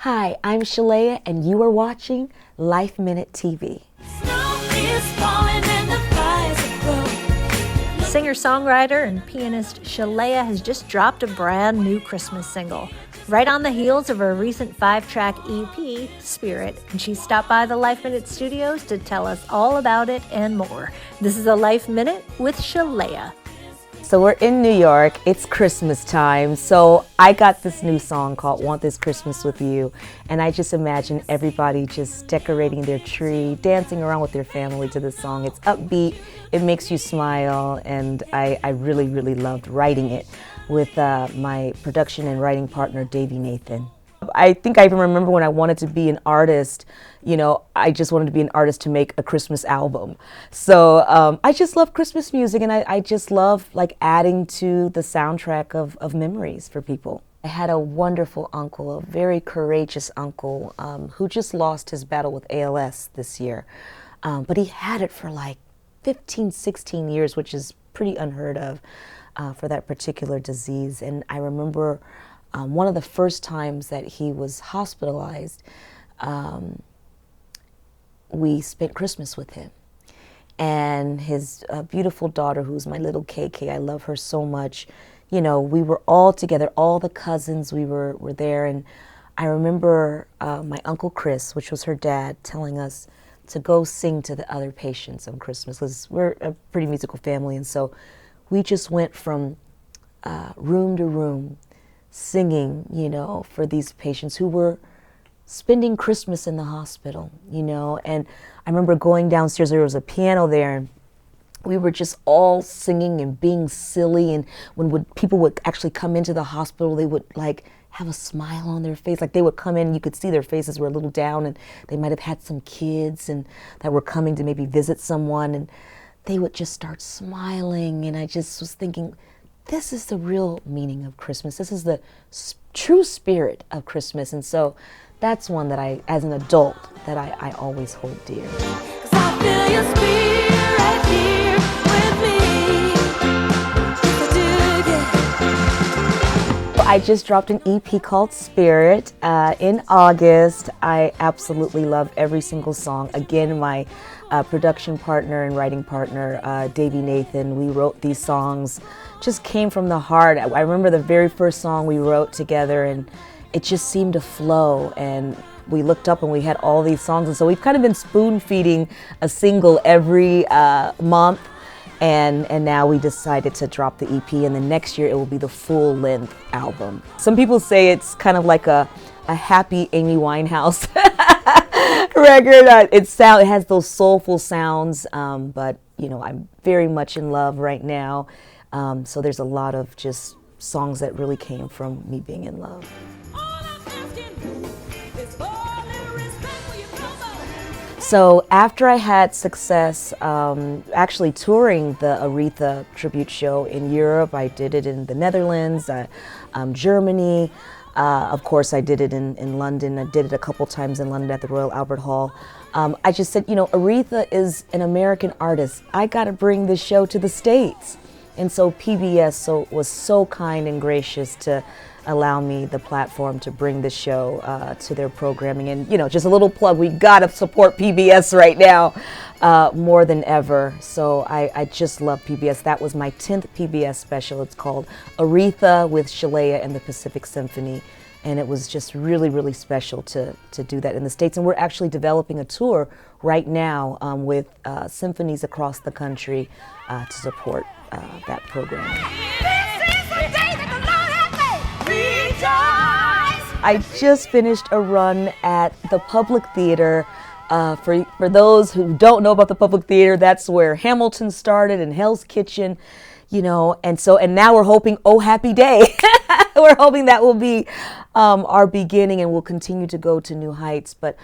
Hi, I'm Sheléa, and you are watching LifeMinute TV. Singer-songwriter and pianist Sheléa has just dropped a brand new Christmas single, right on the heels of her recent 5-track EP, Spirit, and she stopped by the LifeMinute studios to tell us all about it and more. This is a Life Minute with Sheléa. So we're in New York, it's Christmas time, so I got this new song called Want This Christmas With You, and I just imagine everybody just decorating their tree, dancing around with their family to this song. It's upbeat, it makes you smile, and I really, really loved writing it with my production and writing partner, Davey Nathan. I think I even remember when I wanted to be an artist, I just wanted to be an artist to make a Christmas album. So I just love Christmas music, and I just love adding to the soundtrack of memories for people. I had a wonderful uncle, a very courageous uncle, who just lost his battle with ALS this year. But he had it for 15, 16 years, which is pretty unheard of for that particular disease. And I remember one of the first times that he was hospitalized, we spent Christmas with him. And his beautiful daughter, who's my little KK, I love her so much. We were all together, all the cousins, we were there. And I remember my Uncle Chris, which was her dad, telling us to go sing to the other patients on Christmas, because we're a pretty musical family. And so we just went from room to room, singing, for these patients who were spending Christmas in the hospital, and I remember going downstairs, there was a piano there, and we were just all singing and being silly, and when people would actually come into the hospital, they would have a smile on their face, they would come in, you could see their faces were a little down, and they might have had some kids and that were coming to maybe visit someone, and they would just start smiling, and I just was thinking, this is the real meaning of Christmas. This is the true spirit of Christmas. And so that's one that I, as an adult, that I always hold dear. 'Cause I feel your spirit here with me. I just dropped an EP called Spirit in August. I absolutely love every single song. Again, my production partner and writing partner, Davey Nathan, we wrote these songs, just came from the heart. I remember the very first song we wrote together, and it just seemed to flow, and we looked up and we had all these songs, and so we've kind of been spoon feeding a single every month, and now we decided to drop the EP, and then next year it will be the full-length album. Some people say it's kind of like a happy Amy Winehouse record. It has those soulful sounds, but I'm very much in love right now. So there's a lot of just songs that really came from me being in love. So after I had success actually touring the Aretha tribute show in Europe, I did it in the Netherlands, Germany. Of course, I did it in London. I did it a couple times in London at the Royal Albert Hall. I just said, Aretha is an American artist. I got to bring this show to the States. And so PBS was so kind and gracious to allow me the platform to bring the show to their programming. And, just a little plug, we got to support PBS right now more than ever. So I just love PBS. That was my 10th PBS special. It's called Aretha with Sheléa and the Pacific Symphony. And it was just really, really special to do that in the States. And we're actually developing a tour right now with symphonies across the country to support that program. I just finished a run at the Public Theater. For those who don't know about the Public Theater, that's where Hamilton started and Hell's Kitchen, and now we're hoping Oh Happy Day. We're hoping that will be our beginning, and we'll continue to go to new heights. But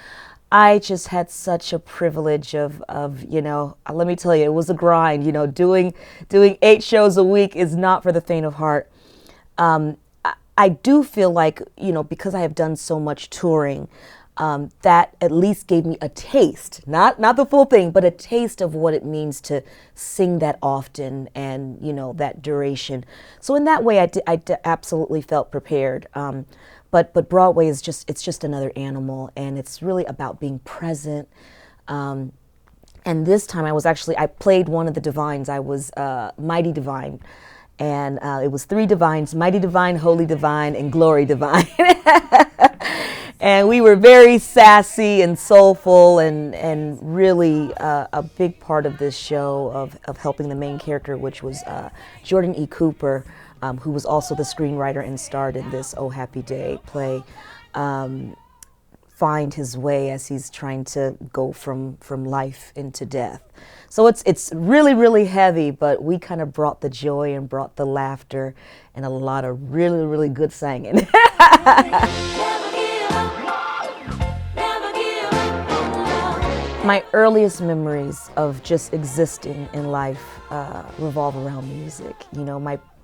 I just had such a privilege of let me tell you, it was a grind. Doing 8 shows a week is not for the faint of heart. I do feel like, because I have done so much touring, that at least gave me a taste, not the full thing, but a taste of what it means to sing that often and, that duration. So in that way, I absolutely felt prepared. but Broadway is it's just another animal, and it's really about being present. And this time I played one of the divines. I was Mighty Divine. And it was three divines: Mighty Divine, Holy Divine, and Glory Divine. And we were very sassy and soulful, and really a big part of this show of helping the main character, which was Jordan E. Cooper, who was also the screenwriter and starred in this Oh Happy Day play, find his way as he's trying to go from life into death. So it's really, really heavy, but we kind of brought the joy and brought the laughter and a lot of really, really good singing. My earliest memories of just existing in life revolve around music. You know,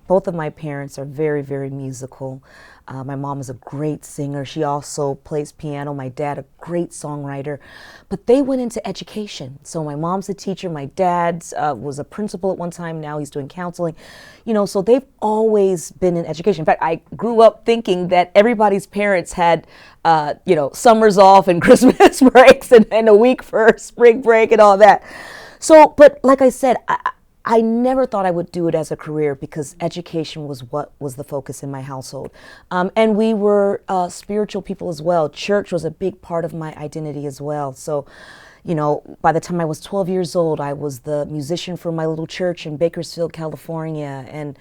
both of my parents are very, very musical. My mom is a great singer. She also plays piano. My dad, a great songwriter. But they went into education. So my mom's a teacher. My dad was a principal at one time. Now he's doing counseling. You know, so they've always been in education. In fact, I grew up thinking that everybody's parents had, you know, summers off and Christmas breaks and a week for spring break and all that. So, but like I said, I never thought I would do it as a career because education was what was the focus in my household. And we were spiritual people as well. Church was a big part of my identity as well. So, you know, by the time I was 12 years old, I was the musician for my little church in Bakersfield, California. And,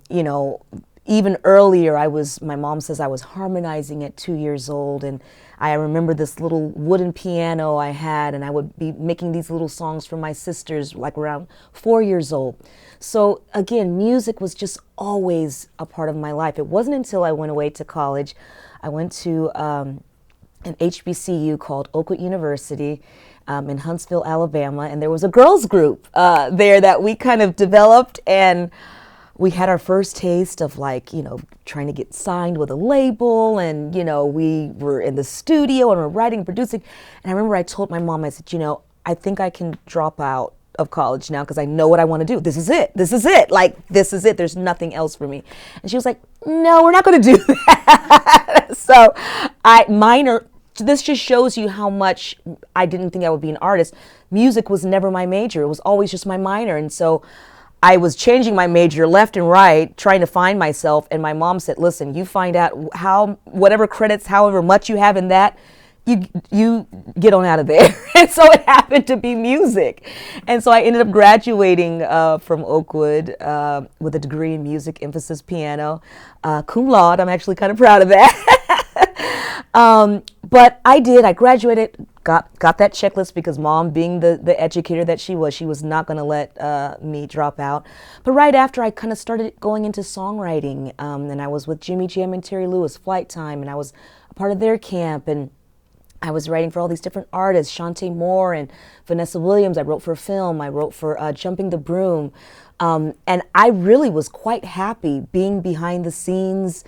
you know, even earlier, my mom says I was harmonizing at 2 years old. And I remember this little wooden piano I had, and I would be making these little songs for my sisters, like around 4 years old. So again, music was just always a part of my life. It wasn't until I went away to college. I went to an HBCU called Oakwood University in Huntsville, Alabama, and there was a girls group there that we kind of developed, and we had our first taste of, like, you know, trying to get signed with a label, and, you know, we were in the studio and we're writing and producing. And I remember I told my mom, I said, you know, I think I can drop out of college now because I know what I want to do. This is it. This is it. Like, this is it. There's nothing else for me. And she was like, no, we're not going to do that. So this just shows you how much I didn't think I would be an artist. Music was never my major. It was always just my minor. And so I was changing my major left and right, trying to find myself, and my mom said, listen, you find out whatever credits, however much you have in that, you get on out of there. And so it happened to be music. And so I ended up graduating from Oakwood with a degree in music, emphasis piano, cum laude. I'm actually kind of proud of that. But I graduated, got that checklist because Mom, being the educator that she was not going to let me drop out. But right after, I kind of started going into songwriting, and I was with Jimmy Jam and Terry Lewis, Flight Time, and I was a part of their camp, and I was writing for all these different artists, Shantae Moore and Vanessa Williams. I wrote for film. I wrote for Jumping the Broom. And I really was quite happy being behind the scenes.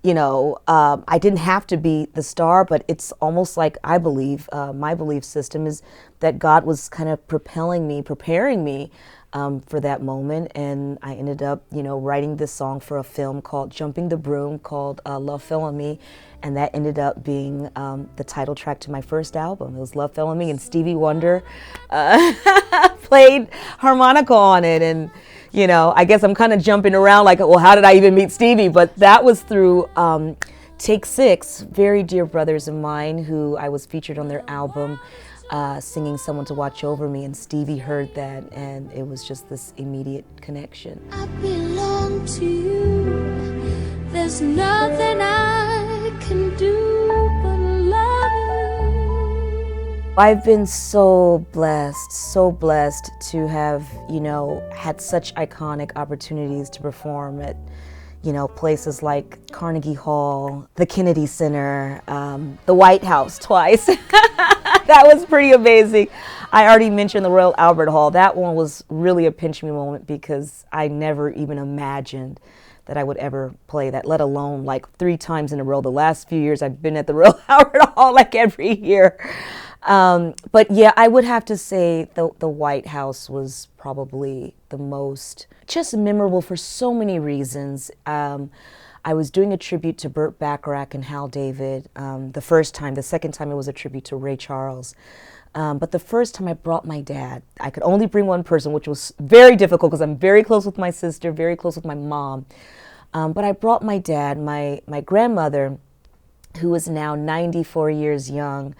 You know, I didn't have to be the star, but it's almost like I believe, my belief system is that God was kind of preparing me for that moment. And I ended up, you know, writing this song for a film called Jumping the Broom, called Love Fell on Me. And that ended up being the title track to my first album. It was Love Fell on Me, and Stevie Wonder played harmonica on it. And you know, I guess I'm kind of jumping around like, well, how did I even meet Stevie? But that was through Take Six, very dear brothers of mine who I was featured on their album singing Someone to Watch Over Me. And Stevie heard that, and it was just this immediate connection. I belong to you. There's nothing I can do but love you. I've been so blessed to have, you know, had such iconic opportunities to perform at, you know, places like Carnegie Hall, the Kennedy Center, the White House twice. That was pretty amazing. I already mentioned the Royal Albert Hall. That one was really a pinch me moment because I never even imagined that I would ever play that, let alone like 3 times in a row. The last few years I've been at the Royal Albert Hall like every year. But yeah, I would have to say the White House was probably the most just memorable for so many reasons. I was doing a tribute to Burt Bacharach and Hal David the first time. The second time it was a tribute to Ray Charles. But the first time I brought my dad. I could only bring one person, which was very difficult because I'm very close with my sister, very close with my mom. But I brought my dad. My grandmother, who is now 94 years young,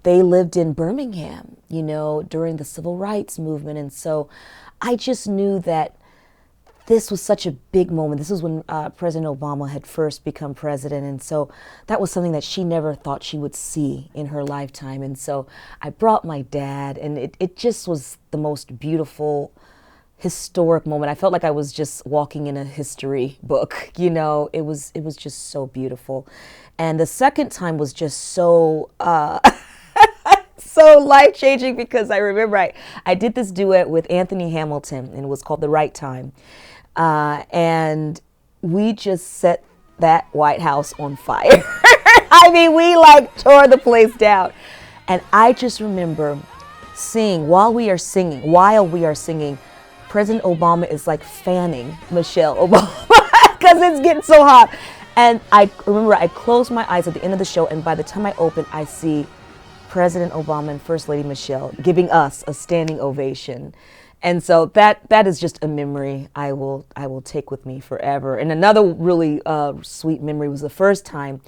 they lived in Birmingham, during the civil rights movement. And so I just knew that this was such a big moment. This was when President Obama had first become president. And so that was something that she never thought she would see in her lifetime. And so I brought my dad, and it just was the most beautiful, historic moment. I felt like I was just walking in a history book. It was just so beautiful. And the second time was just so so life-changing, because I remember I did this duet with Anthony Hamilton, and it was called The Right Time. And we just set that White House on fire. I mean, we tore the place down. And I just remember while we are singing, President Obama is fanning Michelle Obama because it's getting so hot. And I remember I closed my eyes at the end of the show, and by the time I opened, I see President Obama and First Lady Michelle giving us a standing ovation. And so that is just a memory I will take with me forever. And another really sweet memory was the first time.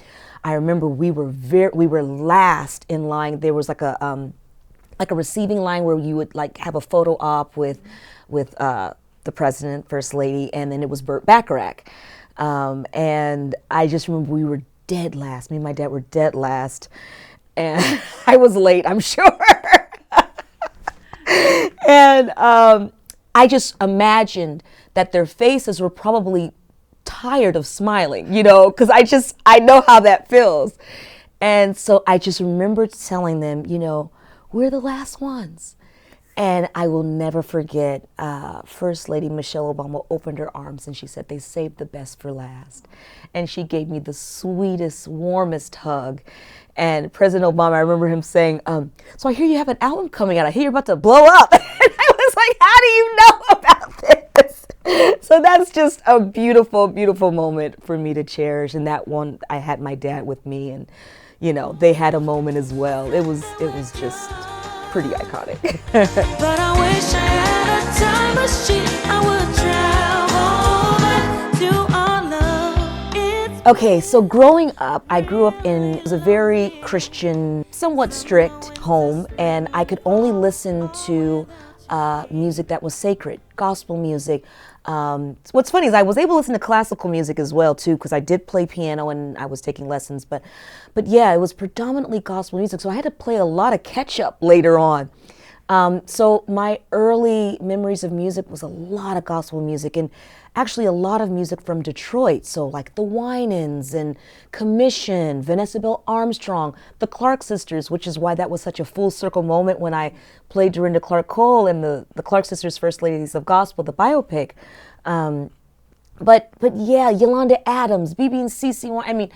I remember we were last in line. There was like a receiving line where you would have a photo op with the president, First Lady, and then it was Burt Bacharach. And I just remember we were dead last. Me and my dad were dead last. And I was late, I'm sure. And I just imagined that their faces were probably tired of smiling, because I know how that feels. And so I just remembered telling them, we're the last ones. And I will never forget, First Lady Michelle Obama opened her arms and she said, "They saved the best for last." And she gave me the sweetest, warmest hug. And President Obama, I remember him saying, "So I hear you have an album coming out. I hear you're about to blow up." And I was like, "How do you know about this?" So that's just a beautiful, beautiful moment for me to cherish. And that one, I had my dad with me, and they had a moment as well. It was just pretty iconic. But I wish I had a time machine. I would travel back to our love. Okay, so growing up, I grew up in a very Christian, somewhat strict home, and I could only listen to music that was sacred, gospel music. What's funny is I was able to listen to classical music as well too, because I did play piano and I was taking lessons, but yeah, it was predominantly gospel music, so I had to play a lot of catch up later on. So my early memories of music was a lot of gospel music, and actually a lot of music from Detroit, so like the Winans and Commission, Vanessa Bell Armstrong, the Clark Sisters, which is why that was such a full circle moment when I played Dorinda Clark Cole in the Clark Sisters First Ladies of Gospel, the biopic. But yeah, Yolanda Adams, BB and CeCe, I mean,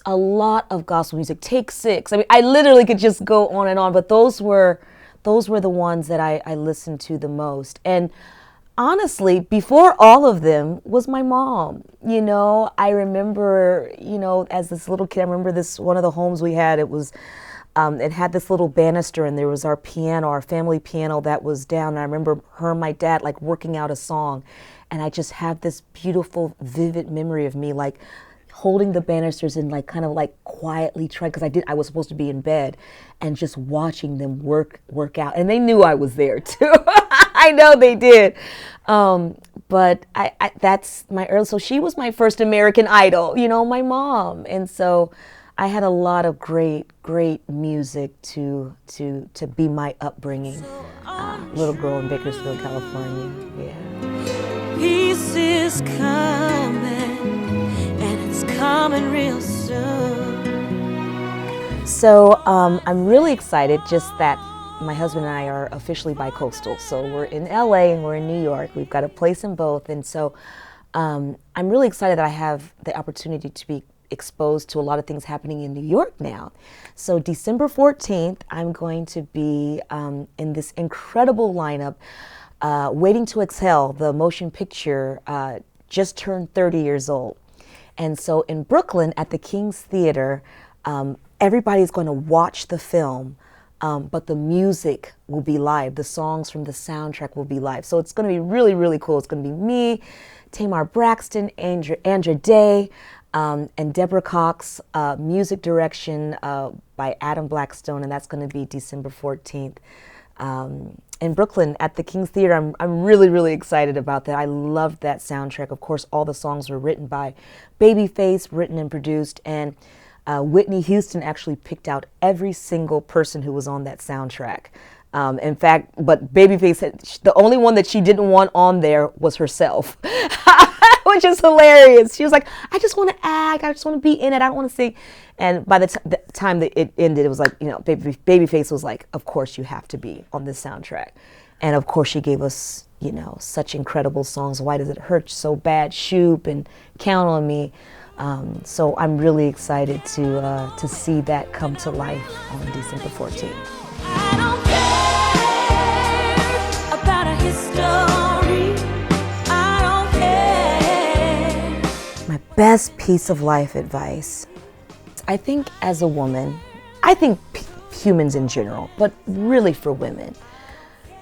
a lot of gospel music. Take Six. I mean, I literally could just go on and on, but those were the ones that I listened to the most. And honestly, before all of them was my mom. I remember, as this little kid, I remember one of the homes we had, it had this little banister, and there was our piano, our family piano that was down. And I remember her and my dad working out a song. And I just have this beautiful, vivid memory of me holding the banisters and quietly trying, because I was supposed to be in bed, and just watching them work out. And they knew I was there too. I know they did. But that's my early, so she was my first American Idol, my mom. And so I had a lot of great music to be my upbringing. Little girl in Bakersfield, California. Yeah. Peace is coming, and it's coming real soon. So I'm really excited just that my husband and I are officially bi-coastal. So we're in LA and we're in New York. We've got a place in both. And so I'm really excited that I have the opportunity to be exposed to a lot of things happening in New York now. So December 14th, I'm going to be in this incredible lineup. Waiting to Exhale, the motion picture, just turned 30 years old. And so in Brooklyn at the King's Theater, everybody's going to watch the film, but the music will be live. The songs from the soundtrack will be live. So it's going to be really, really cool. It's going to be me, Tamar Braxton, Andra Day, and Deborah Cox, music direction by Adam Blackstone, and that's going to be December 14th. In Brooklyn at the King's Theater. I'm really, really excited about that. I loved that soundtrack. Of course, all the songs were written by Babyface, written and produced, and Whitney Houston actually picked out every single person who was on that soundtrack. In fact, but Babyface, the only one that she didn't want on there was herself, which is hilarious. She was like, I just want to act, I just want to be in it, I don't want to sing. And by the time that it ended, it was like, Babyface was like, of course you have to be on this soundtrack. And of course she gave us, such incredible songs. Why Does It Hurt So Bad, Shoop, and Count on Me. So I'm really excited to see that come to life on December 14th. I don't care about a history. I don't care. My best piece of life advice. I think as a woman, I think humans in general, but really for women,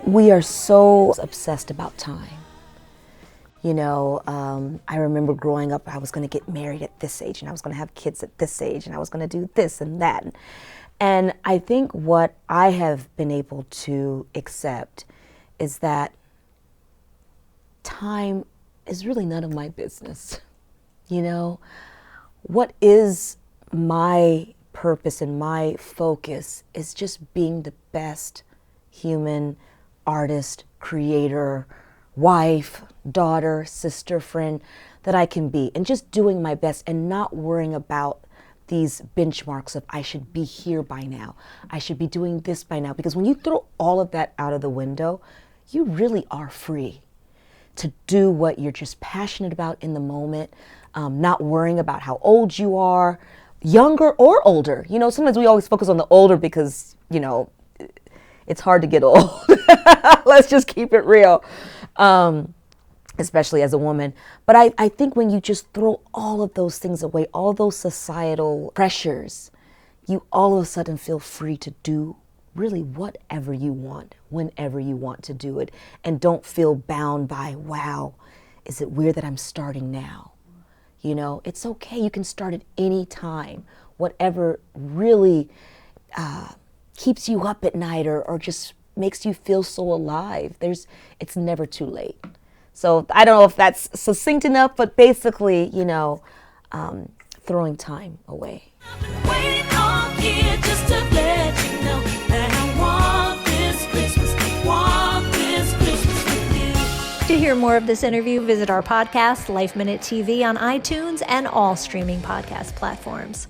we are so obsessed about time. I remember growing up, I was going to get married at this age, and I was going to have kids at this age, and I was going to do this and that. And I think what I have been able to accept is that time is really none of my business. What is my purpose and my focus is just being the best human artist, creator, wife, daughter, sister, friend that I can be, and just doing my best and not worrying about these benchmarks of I should be here by now, I should be doing this by now. Because when you throw all of that out of the window, you really are free to do what you're just passionate about in the moment, not worrying about how old you are, younger or older. Sometimes we always focus on the older because, it's hard to get old. Let's just keep it real, especially as a woman. But I think when you just throw all of those things away, all those societal pressures, you all of a sudden feel free to do really whatever you want, whenever you want to do it, and don't feel bound by, wow, is it weird that I'm starting now? It's okay. You can start at any time, whatever really keeps you up at night or just makes you feel so alive. It's never too late. So I don't know if that's succinct enough, but basically, throwing time away. Waiting on here just to let you know that I want this Christmas with you. To hear more of this interview, visit our podcast, LifeMinute TV, on iTunes and all streaming podcast platforms.